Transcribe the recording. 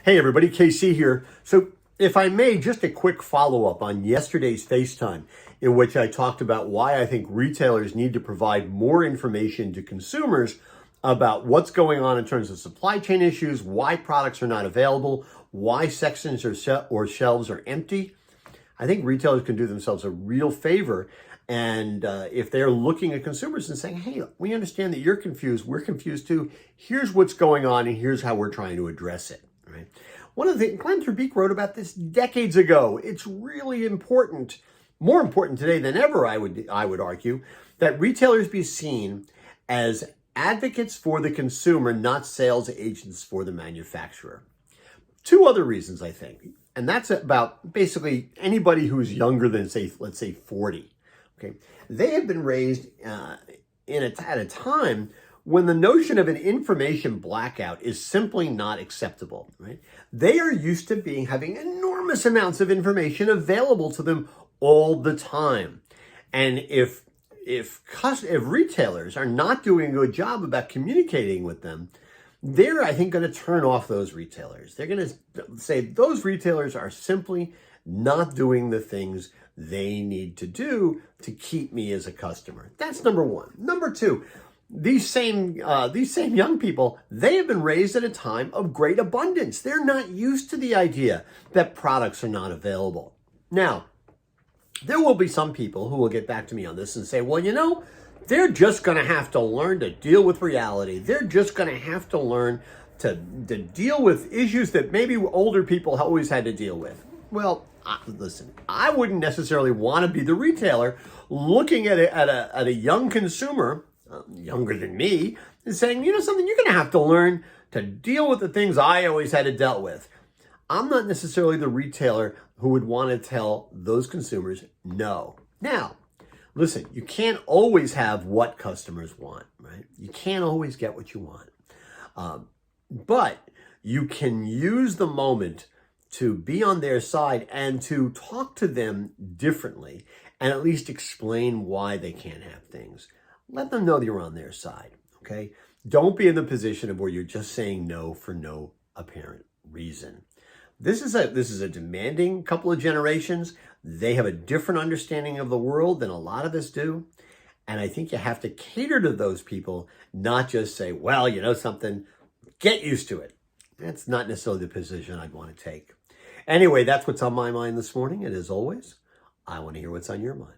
Hey everybody, KC here. So if I may, just a quick follow-up on yesterday's FaceTime in which I talked about why I think retailers need to provide more information to consumers about what's going on in terms of supply chain issues, why products are not available, why sections or shelves are empty. I think retailers can do themselves a real favor. And if they're looking at consumers and saying, hey, we understand that you're confused, we're confused too, here's what's going on and here's how we're trying to address it. Right? One of the things, Glenn Verbeek wrote about this decades ago. It's really important, more important today than ever, I would argue, that retailers be seen as advocates for the consumer, not sales agents for the manufacturer. Two other reasons, I think, and that's about basically anybody who's younger than, say, let's say 40. Okay, they have been raised at a time when the notion of an information blackout is simply not acceptable, right? They are used to having enormous amounts of information available to them all the time. And if retailers are not doing a good job about communicating with them, they're, I think, going to turn off those retailers. They're going to say those retailers are simply not doing the things they need to do to keep me as a customer. That's number one. Number two, these same young people, they have been raised at a time of great abundance. They're not used to the idea that products are not available. Now, there will be some people who will get back to me on this and say, well, you know, they're just going to have to learn to deal with reality. They're just going to have to learn to deal with issues that maybe older people always had to deal with. Well, listen, I wouldn't necessarily want to be the retailer looking at a young consumer, younger than me, and saying, you know something, you're going to have to learn to deal with the things I always had to deal with. I'm not necessarily the retailer who would want to tell those consumers no. Now, listen, you can't always have what customers want, right? You can't always get what you want. But you can use the moment to be on their side and to talk to them differently and at least explain why they can't have things. Let them know that you're on their side, okay? Don't be in the position of where you're just saying no for no apparent reason. This is a demanding couple of generations. They have a different understanding of the world than a lot of us do. And I think you have to cater to those people, not just say, well, you know something, get used to it. That's not necessarily the position I'd want to take. Anyway, that's what's on my mind this morning. And as always, I want to hear what's on your mind.